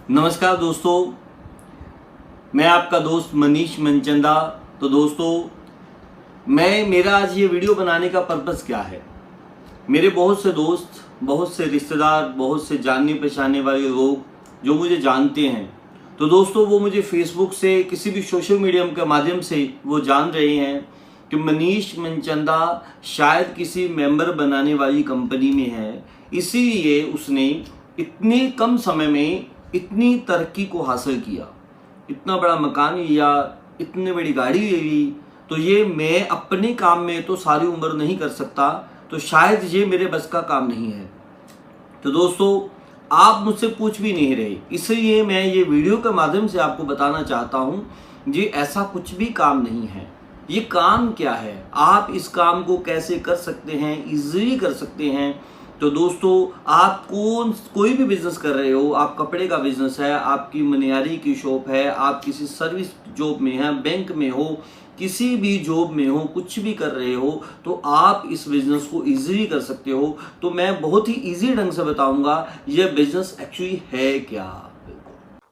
नमस्कार दोस्तों, मैं आपका दोस्त मनीष मनचंदा। तो दोस्तों, मेरा आज ये वीडियो बनाने का पर्पस क्या है। मेरे बहुत से दोस्त, बहुत से रिश्तेदार, बहुत से जानने पहचानने वाले लोग जो मुझे जानते हैं, तो दोस्तों वो मुझे फेसबुक से, किसी भी सोशल मीडिया के माध्यम से वो जान रहे हैं कि मनीष मनचंदा शायद किसी मेंबर बनाने वाली कंपनी में है, इसीलिए उसने इतने कम समय में इतनी तरक्की को हासिल किया, इतना बड़ा मकान लिया, इतनी बड़ी गाड़ी ले ली। तो ये मैं अपने काम में तो सारी उम्र नहीं कर सकता, तो शायद ये मेरे बस का काम नहीं है। तो दोस्तों, आप मुझसे पूछ भी नहीं रहे, इसलिए मैं ये वीडियो के माध्यम से आपको बताना चाहता हूँ, ये ऐसा कुछ भी काम नहीं है। ये काम क्या है, आप इस काम को कैसे कर सकते हैं, इजीली कर सकते हैं। तो दोस्तों, आप कोई भी बिजनेस कर रहे हो, आप कपड़े का बिजनेस है, आपकी मनिहारी की शॉप है, आप किसी सर्विस जॉब में हैं, बैंक में हो, किसी भी जॉब में हो, कुछ भी कर रहे हो, तो आप इस बिजनेस को इजीली कर सकते हो। तो मैं बहुत ही इजी ढंग से बताऊंगा यह बिजनेस एक्चुअली है क्या।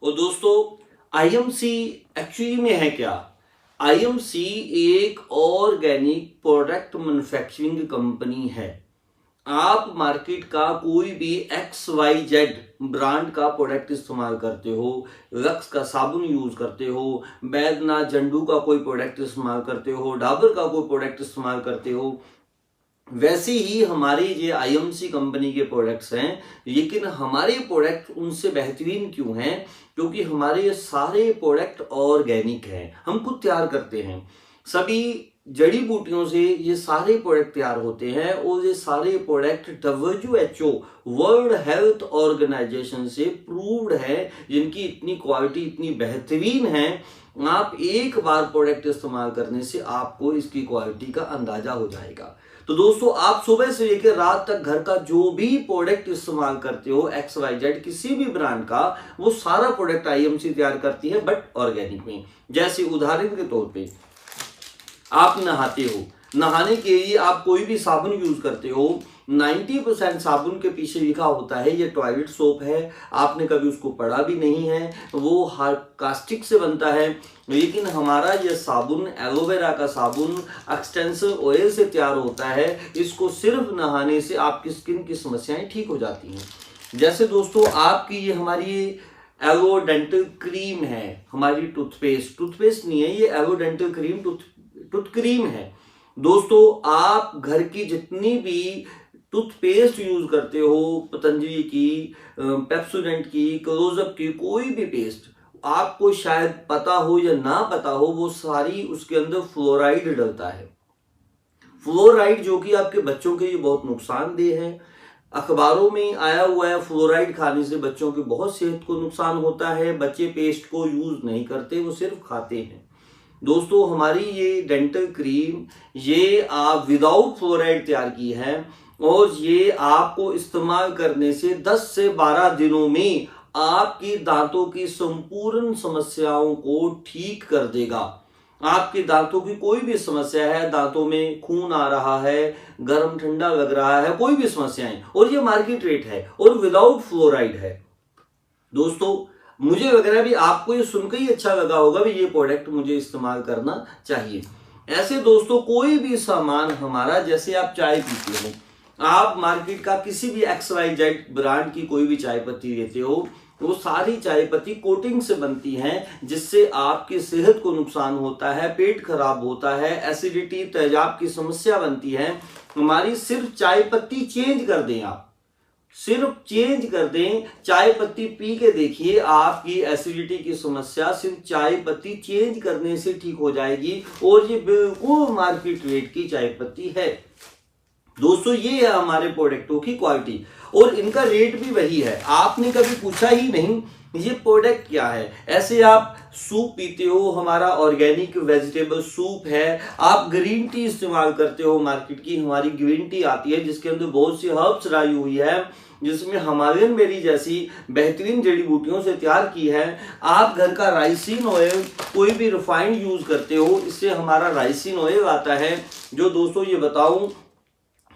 और दोस्तों, आईएमसी एक्चुअली में है क्या। आईएमसी एक ऑर्गेनिक प्रोडक्ट मैन्युफैक्चरिंग कंपनी है। आप मार्केट का कोई भी XYZ ब्रांड का प्रोडक्ट इस्तेमाल करते हो, लक्स का साबुन यूज करते हो, बैद्यनाथ जंडू का कोई प्रोडक्ट इस्तेमाल करते हो, डाबर का कोई प्रोडक्ट इस्तेमाल करते हो, वैसे ही हमारे ये आईएमसी कंपनी के प्रोडक्ट्स हैं। लेकिन हमारे प्रोडक्ट उनसे बेहतरीन क्यों हैं? क्योंकि हमारे सारे प्रोडक्ट ऑर्गेनिक हैं, हम खुद तैयार करते हैं। सभी जड़ी बूटियों से ये सारे प्रोडक्ट तैयार होते हैं और ये सारे product WHO world health organisation से प्रूव्ड है, जिनकी इतनी क्वालिटी इतनी बेहतरीन है। आप एक बार प्रोडक्ट इस्तेमाल करने से आपको इसकी क्वालिटी का अंदाजा हो जाएगा। तो दोस्तों, आप सुबह से लेकर रात तक घर का जो भी प्रोडक्ट इस्तेमाल करते हो, XYZ किसी भी ब्रांड का, वो सारा प्रोडक्ट आईएमसी तैयार करती है, बट ऑर्गेनिक में। जैसे उदाहरण के तौर पे, आप नहाते हो, नहाने के लिए आप कोई भी साबुन यूज करते हो, 90% साबुन के पीछे लिखा होता है ये टॉयलेट सोप है। आपने कभी उसको पढ़ा भी नहीं है, वो कास्टिक से बनता है। लेकिन हमारा ये साबुन, एलोवेरा का साबुन एक्सटेंसिव ऑयल से तैयार होता है। इसको सिर्फ नहाने से आपकी स्किन की समस्याएं ठीक हो जाती हैं। जैसे दोस्तों, आपकी ये हमारी एलो डेंटल क्रीम है, हमारी टूथपेस्ट नहीं है, ये aloe dental cream tooth cream है। दोस्तों, आप घर की जितनी भी टूथपेस्ट यूज करते हो, पतंजलि की, पेप्सोडेंट की, क्लोजअप की, कोई भी पेस्ट, आपको शायद पता हो या ना पता हो, वो सारी उसके अंदर फ्लोराइड डलता है। फ्लोराइड जो कि आपके बच्चों के लिए बहुत नुकसानदेह है। अखबारों में आया हुआ है, फ्लोराइड खाने से बच्चों की बहुत सेहत को नुकसान होता है। बच्चे पेस्ट को यूज नहीं करते, वो सिर्फ खाते हैं। दोस्तों, हमारी ये डेंटल क्रीम, ये आप विदाउट फ्लोराइड तैयार की है और ये आपको इस्तेमाल करने से 10 से 12 दिनों में आपकी दांतों की संपूर्ण समस्याओं को ठीक कर देगा। आपके दांतों की कोई भी समस्या है, दांतों में खून आ रहा है, गर्म ठंडा लग रहा है, कोई भी समस्याएं, और ये मार्केट रेट है और विदाउट फ्लोराइड है। दोस्तों, मुझे लग रहा है भी आपको ये सुनकर ही अच्छा लगा होगा भी ये प्रोडक्ट मुझे इस्तेमाल करना चाहिए। ऐसे दोस्तों, कोई भी सामान हमारा, जैसे आप चाय पीते हो, आप मार्केट का किसी भी XYZ ब्रांड की कोई भी चाय पत्ती लेते हो, वो सारी चाय पत्ती कोटिंग से बनती हैं, जिससे आपकी सेहत को नुकसान होता है, पेट खराब होता है, एसिडिटी, तेजाब की समस्या बनती है। हमारी सिर्फ चाय पत्ती चेंज कर दें, आप सिर्फ चेंज कर दें, चाय पत्ती पी के देखिए, आपकी एसिडिटी की समस्या सिर्फ चाय पत्ती चेंज करने से ठीक हो जाएगी। और ये बिल्कुल मार्केट रेट की चाय पत्ती है। दोस्तों, ये है हमारे प्रोडक्टों की क्वालिटी और इनका रेट भी वही है। आपने कभी पूछा ही नहीं ये प्रोडक्ट क्या है। ऐसे आप सूप पीते हो, हमारा ऑर्गेनिक वेजिटेबल सूप है। आप ग्रीन टी इस्तेमाल करते हो, मार्केट की हमारी ग्रीन टी आती है जिसके अंदर बहुत सी हर्ब्स डाली हुई है, जिसमें हिमालयन बेरी जैसी बेहतरीन जड़ी बूटियों से तैयार की है। आप घर का राइसिन ऑयल, कोई भी रिफाइंड यूज करते हो, इससे हमारा राइसिन ऑयल आता है, जो दोस्तों ये बताऊं,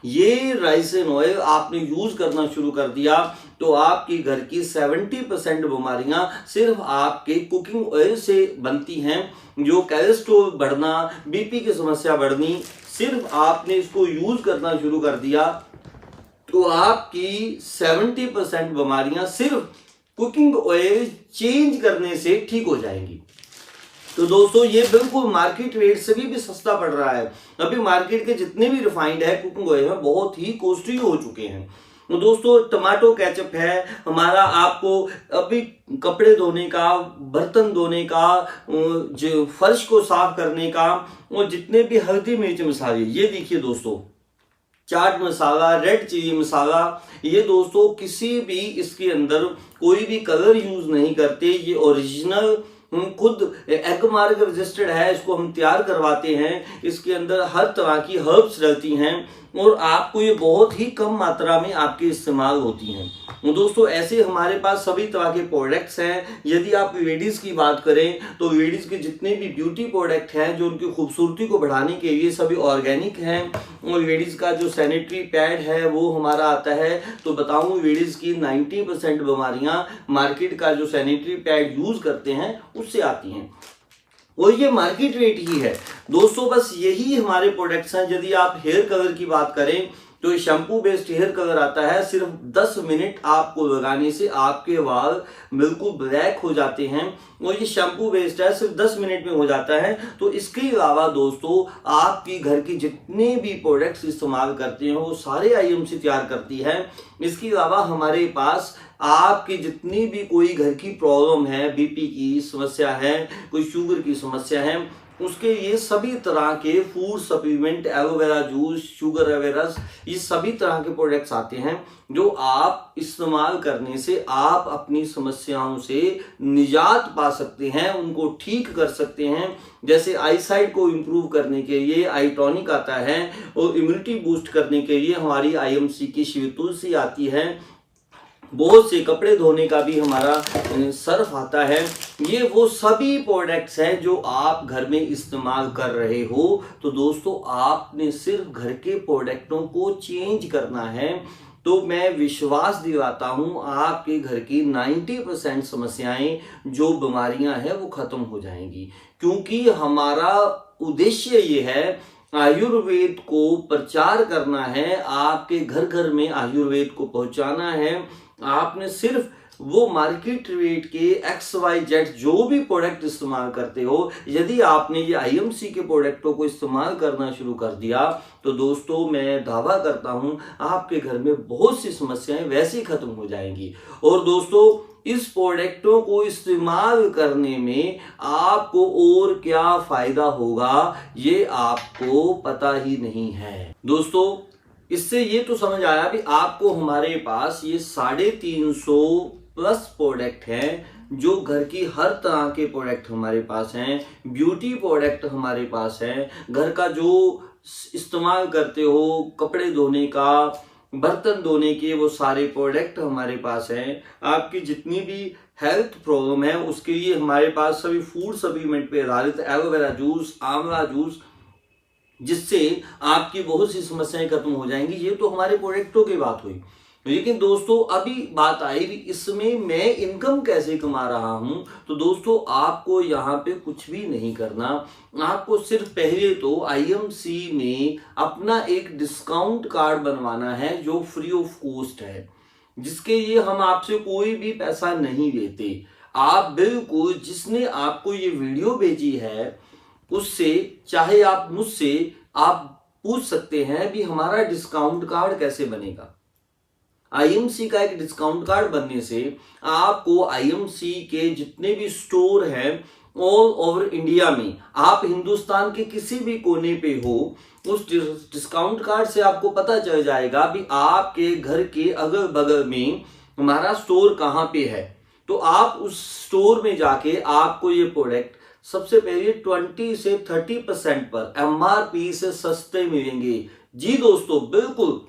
ये राइसिन ऑयल आपने यूज करना शुरू कर दिया तो आपकी घर की 70% बीमारियां सिर्फ आपके कुकिंग ऑयल से बनती हैं। जो कोलेस्ट्रॉल बढ़ना, बीपी की समस्या बढ़नी, सिर्फ आपने इसको यूज करना शुरू कर दिया तो आपकी 70% बीमारियां सिर्फ कुकिंग ऑयल चेंज करने से ठीक हो जाएंगी। तो दोस्तों ये बिल्कुल मार्केट रेट से भी सस्ता पड़ रहा है। अभी मार्केट के जितने भी रिफाइंड है कुकिंग ऑयल है बहुत ही कॉस्टली हो चुके हैं। तो दोस्तों टमाटो केचप है हमारा, आपको अभी कपड़े धोने का, बर्तन धोने का, जो फर्श को साफ करने का, और जितने भी हल्दी मिर्च मसाले, ये देखिए दोस्तों चाट मसाला, रेड चिली मसाला, ये दोस्तों किसी भी इसके अंदर कोई भी कलर यूज नहीं करते। ये ओरिजिनल खुद एग मार्क रजिस्टर्ड है, इसको हम तैयार करवाते हैं। इसके अंदर हर तरह की हर्ब्स रहती हैं और आपको ये बहुत ही कम मात्रा में आपके इस्तेमाल होती हैं। दोस्तों ऐसे हमारे पास सभी तरह के प्रोडक्ट्स हैं। यदि आप लेडीज की बात करें तो लेडीज के जितने भी ब्यूटी प्रोडक्ट हैं जो उनकी खूबसूरती को बढ़ाने के लिए सभी ऑर्गेनिक हैं। और लेडीज का जो सैनिटरी पैड है वो हमारा आता है। तो बताऊं लेडीज की 90% बीमारियां मार्केट का जो सैनिटरी पैड यूज करते हैं उससे आती हैं और ये मार्केट रेट ही है दोस्तों। बस यही हमारे प्रोडक्ट्स हैं। यदि आप हेयर कलर की बात करें तो शैम्पू बेस्ड हेयर कलर आता है। सिर्फ 10 मिनट आपको लगाने से आपके बाल बिल्कुल ब्लैक हो जाते हैं और ये शैम्पू बेस्ड है, सिर्फ 10 मिनट में हो जाता है। तो इसके अलावा दोस्तों आपकी घर की जितने भी प्रोडक्ट्स इस्तेमाल करते हैं वो सारे आईएमसी तैयार करती है। इसके अलावा हमारे पास आपकी जितनी भी कोई घर की प्रॉब्लम है, बीपी की समस्या है, कोई शुगर की समस्या है, उसके ये सभी तरह के food supplement, aloe vera juice, sugar एवेरस, ये सभी तरह के प्रोडक्ट्स आते हैं जो आप इस्तेमाल करने से आप अपनी समस्याओं से निजात पा सकते हैं, उनको ठीक कर सकते हैं। जैसे आईसाइट को इम्प्रूव करने के लिए आई टॉनिक आता है और इम्यूनिटी बूस्ट करने के लिए हमारी आईएमसी की शिव तुलसी आती है। बहुत से कपड़े धोने का भी हमारा सर्फ आता है। ये वो सभी प्रोडक्ट्स हैं जो आप घर में इस्तेमाल कर रहे हो। तो दोस्तों आपने सिर्फ घर के प्रोडक्टों को चेंज करना है तो मैं विश्वास दिलाता हूं आपके घर की 90% समस्याएं जो बीमारियां हैं वो खत्म हो जाएंगी। क्योंकि हमारा उद्देश्य ये है आयुर्वेद को प्रचार करना है, आपके घर घर में आयुर्वेद को पहुंचाना है। आपने सिर्फ वो मार्केट रेट के XYZ जो भी प्रोडक्ट इस्तेमाल करते हो, यदि आपने ये आईएमसी के प्रोडक्टों को इस्तेमाल करना शुरू कर दिया तो दोस्तों मैं दावा करता हूं आपके घर में बहुत सी समस्याएं वैसे ही खत्म हो जाएंगी। और दोस्तों इस प्रोडक्टों को इस्तेमाल करने में आपको और क्या फायदा होगा ये आपको पता ही नहीं है। दोस्तों इससे ये तो समझ आया कि आपको हमारे पास ये 350+ प्रोडक्ट हैं जो घर की हर तरह के प्रोडक्ट हमारे पास हैं, ब्यूटी प्रोडक्ट हमारे पास हैं, घर का जो इस्तेमाल करते हो कपड़े धोने का, बर्तन धोने के, वो सारे प्रोडक्ट हमारे पास हैं। आपकी जितनी भी हेल्थ प्रॉब्लम है उसके लिए हमारे पास सभी फूड सप्लीमेंट पे आधारित एलोवेरा जूस, आंवला जूस, जिससे आपकी बहुत सी समस्याएं खत्म हो जाएंगी। ये तो हमारे प्रोडक्टों की बात हुई। लेकिन दोस्तों अभी बात आई कि इसमें मैं इनकम कैसे कमा रहा हूं। तो दोस्तों आपको यहाँ पे कुछ भी नहीं करना। आपको सिर्फ पहले तो आईएमसी में अपना एक डिस्काउंट कार्ड बनवाना है जो फ्री ऑफ कॉस्ट है, जिसके लिए हम आपसे कोई भी पैसा नहीं लेते। आप बिल्कुल जिसने आपको ये वीडियो भेजी है उससे, चाहे आप मुझसे आप पूछ सकते हैं कि हमारा डिस्काउंट कार्ड कैसे बनेगा। आईएमसी का एक डिस्काउंट कार्ड बनने से आपको आईएमसी के जितने भी स्टोर हैं ऑल ओवर इंडिया में, आप हिंदुस्तान के किसी भी कोने पे हो, उस डिस्काउंट कार्ड से आपको पता चल जाएगा कि आपके घर के अगल बगल में हमारा स्टोर कहाँ पे है। तो आप उस स्टोर में जाके आपको ये प्रोडक्ट सबसे पहले 20 से 30% पर एमआरपी से सस्ते मिलेंगे। जी दोस्तों बिल्कुल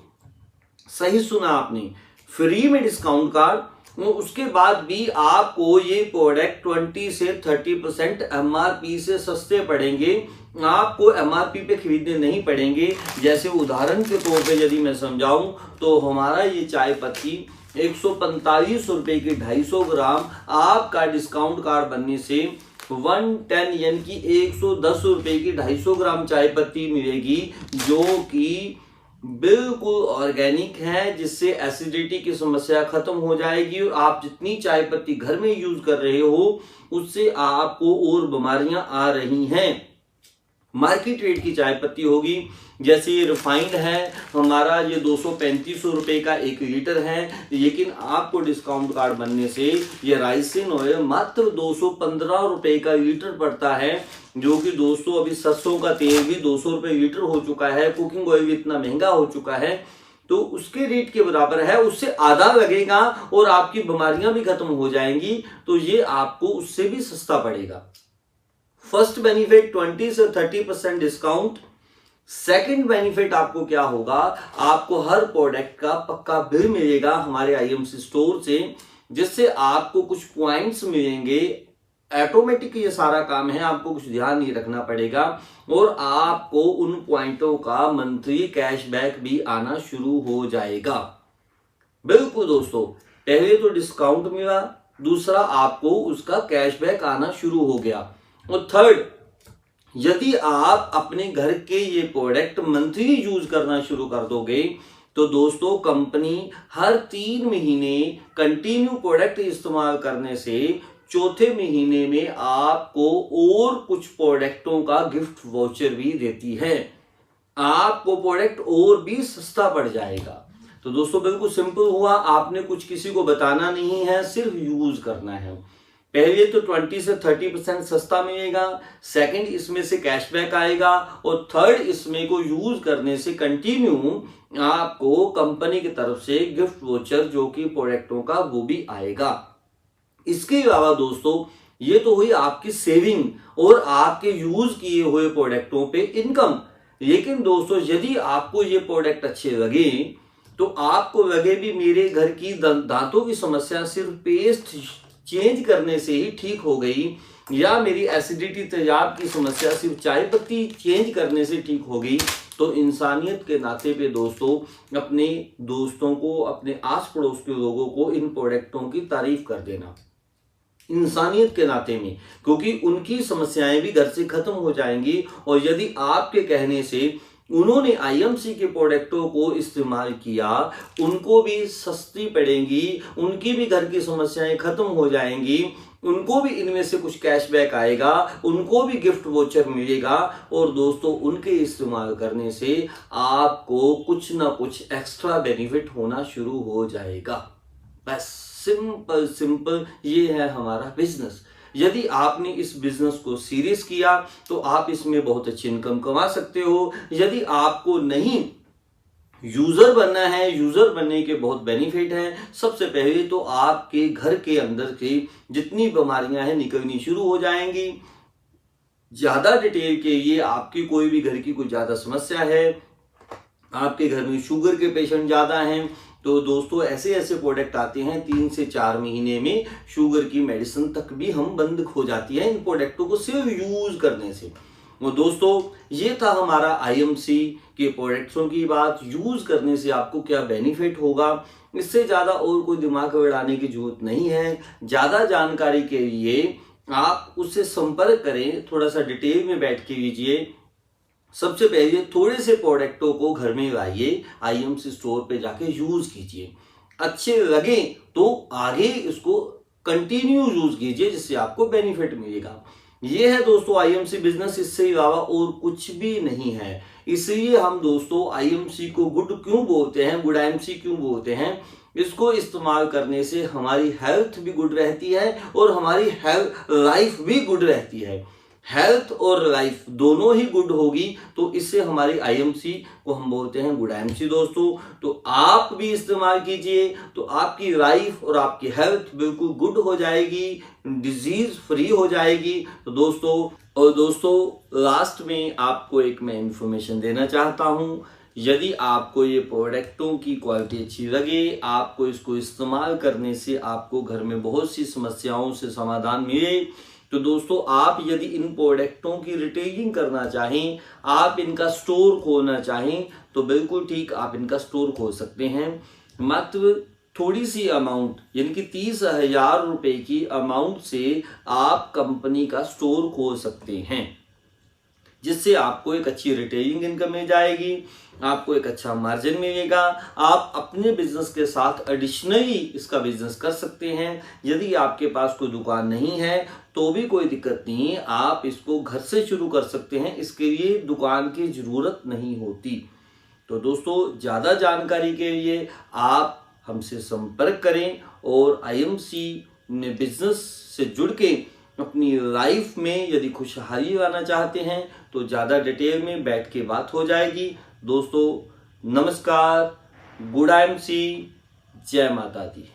सही सुना आपने, फ्री में डिस्काउंट कार्ड। उसके बाद भी आपको ये प्रोडक्ट 20 से 30% एमआरपी से सस्ते पड़ेंगे। आपको एमआरपी पे खरीदने नहीं पड़ेंगे। जैसे उदाहरण के तौर पे यदि मैं समझाऊं तो हमारा ये चाय पत्ती 145 रुपए की 250 ग्राम आपका डिस्काउंट कार्ड बनने से 110 यानी कि 110 रुपए की 250 ग्राम चाय पत्ती मिलेगी, जो कि बिल्कुल ऑर्गेनिक है, जिससे एसिडिटी की समस्या खत्म हो जाएगी और आप जितनी चाय पत्ती घर में यूज कर रहे हो उससे आपको और बीमारियां आ रही हैं। मार्केट रेट की चाय पत्ती होगी, जैसे ये रिफाइंड है हमारा, ये 235 रुपए का 1 लीटर है, लेकिन आपको डिस्काउंट कार्ड बनने से ये राइसिन ऑयल मात्र 215 रुपए का लीटर पड़ता है, जो कि दोस्तों अभी सरसों का तेल भी 200 रुपए लीटर हो चुका है, कुकिंग ऑयल भी इतना महंगा हो चुका है, तो उसके रेट के बराबर है, उससे आधा लगेगा और आपकी बीमारियां भी खत्म हो जाएंगी, तो ये आपको उससे भी सस्ता पड़ेगा। फर्स्ट बेनिफिट 20 से 30% डिस्काउंट। सेकंड बेनिफिट आपको क्या होगा, आपको हर प्रोडक्ट का पक्का बिल मिलेगा हमारे आईएमसी स्टोर से, जिससे आपको कुछ पॉइंट्स मिलेंगे। ऑटोमेटिक ये सारा काम है, आपको कुछ ध्यान नहीं रखना पड़ेगा और आपको उन पॉइंटों का मंथली कैशबैक भी आना शुरू हो जाएगा। बिल्कुल दोस्तों, पहले तो डिस्काउंट मिला, दूसरा आपको उसका कैशबैक आना शुरू हो गया, और थर्ड, यदि आप अपने घर के ये प्रोडक्ट मंथली यूज करना शुरू कर दोगे तो दोस्तों कंपनी हर 3 महीने कंटिन्यू प्रोडक्ट इस्तेमाल करने से चौथे महीने में आपको और कुछ प्रोडक्टों का गिफ्ट वाउचर भी देती है, आपको प्रोडक्ट और भी सस्ता पड़ जाएगा। तो दोस्तों बिल्कुल सिंपल हुआ, आपने कुछ किसी को बताना नहीं है, सिर्फ यूज करना है। पहले तो 20 से 30% सस्ता मिलेगा, सेकंड इसमें से कैशबैक आएगा, और थर्ड इसमें को यूज करने से कंटिन्यू आपको कंपनी की तरफ से गिफ्ट वोचर जो कि प्रोडक्टों का वो भी आएगा। इसके अलावा दोस्तों ये तो हुई आपकी सेविंग और आपके यूज किए हुए प्रोडक्टों पे इनकम। लेकिन दोस्तों यदि आपको ये प्रोडक्ट अच्छे लगे तो आपको लगे भी मेरे घर की दांतों की समस्या सिर्फ पेस्ट चेंज करने से ही ठीक हो गई, या मेरी एसिडिटी तेजाब की समस्या सिर्फ चाय पत्ती चेंज करने से ठीक हो गई, तो इंसानियत के नाते पे दोस्तों अपने दोस्तों को, अपने आस पड़ोस के लोगों को इन प्रोडक्टों की तारीफ कर देना इंसानियत के नाते में, क्योंकि उनकी समस्याएं भी घर से खत्म हो जाएंगी। और यदि आपके कहने से उन्होंने आईएमसी के प्रोडक्टों को इस्तेमाल किया, उनको भी सस्ती पड़ेंगी, उनकी भी घर की समस्याएं खत्म हो जाएंगी, उनको भी इनमें से कुछ कैशबैक आएगा, उनको भी गिफ्ट वोचर मिलेगा, और दोस्तों उनके इस्तेमाल करने से आपको कुछ ना कुछ एक्स्ट्रा बेनिफिट होना शुरू हो जाएगा। बस सिंपल सिंपल ये है हमारा बिजनेस। यदि आपने इस बिजनेस को सीरियस किया तो आप इसमें बहुत अच्छी इनकम कमा सकते हो। यदि आपको नहीं यूजर बनना है, यूजर बनने के बहुत बेनिफिट हैं। सबसे पहले तो आपके घर के अंदर की जितनी बीमारियां हैं निकलनी शुरू हो जाएंगी। ज्यादा डिटेल के लिए, आपकी कोई भी घर की कोई ज्यादा समस्या है, आपके घर में शुगर के पेशेंट ज्यादा हैं, तो दोस्तों ऐसे ऐसे प्रोडक्ट आते हैं 3 से 4 महीने में शुगर की मेडिसिन तक भी हम बंद हो जाती है इन प्रोडक्टों को सिर्फ यूज करने से। और दोस्तों ये था हमारा आईएमसी के प्रोडक्ट्सों की बात। यूज करने से आपको क्या बेनिफिट होगा, इससे ज्यादा और कोई दिमाग उड़ाने की जरूरत नहीं है। ज्यादा जानकारी के लिए आप उससे संपर्क करें, थोड़ा सा डिटेल में बैठ के लीजिए। सबसे पहले थोड़े से प्रोडक्टों को घर में लाइए, आईएमसी स्टोर पे जाके यूज कीजिए, अच्छे लगे तो आगे इसको कंटिन्यू यूज कीजिए, जिससे आपको बेनिफिट मिलेगा। ये है दोस्तों आईएमसी बिजनेस, इससे अलावा और कुछ भी नहीं है। इसलिए हम दोस्तों आईएमसी को गुड क्यों बोलते हैं, गुड आईएमसी क्यों बोलते हैं, इसको इस्तेमाल करने से हमारी हेल्थ भी गुड रहती है और हमारी लाइफ भी गुड रहती है। हेल्थ और लाइफ दोनों ही गुड होगी, तो इससे हमारी आईएमसी को हम बोलते हैं गुड आईएमसी दोस्तों। तो आप भी इस्तेमाल कीजिए, तो आपकी लाइफ और आपकी हेल्थ बिल्कुल गुड हो जाएगी, डिजीज फ्री हो जाएगी। तो दोस्तों लास्ट में आपको एक मैं इंफॉर्मेशन देना चाहता हूं। यदि आपको ये प्रोडक्टों की क्वालिटी अच्छी लगे, आपको इसको इस्तेमाल करने से आपको घर में बहुत सी समस्याओं से समाधान मिले, तो दोस्तों आप यदि इन प्रोडक्टों की रिटेलिंग करना चाहें, आप इनका स्टोर खोलना चाहें, तो बिल्कुल ठीक आप इनका स्टोर खोल सकते हैं। मात्र थोड़ी सी अमाउंट यानी कि 30,000 रुपए की अमाउंट से आप कंपनी का स्टोर खोल सकते हैं, जिससे आपको एक अच्छी रिटेलिंग इनकम मिल जाएगी, आपको एक अच्छा मार्जिन मिलेगा। आप अपने बिजनेस के साथ एडिशनली इसका बिजनेस कर सकते हैं। यदि आपके पास कोई दुकान नहीं है तो भी कोई दिक्कत नहीं, आप इसको घर से शुरू कर सकते हैं, इसके लिए दुकान की जरूरत नहीं होती। तो दोस्तों, ज़्यादा जानकारी के लिए आप हमसे संपर्क करें और आईएमसी में बिजनेस से जुड़ के अपनी लाइफ में यदि खुशहाली लाना चाहते हैं तो ज़्यादा डिटेल में बैठ के बात हो जाएगी। दोस्तों नमस्कार, गुड आईएमसी, जय माता दी।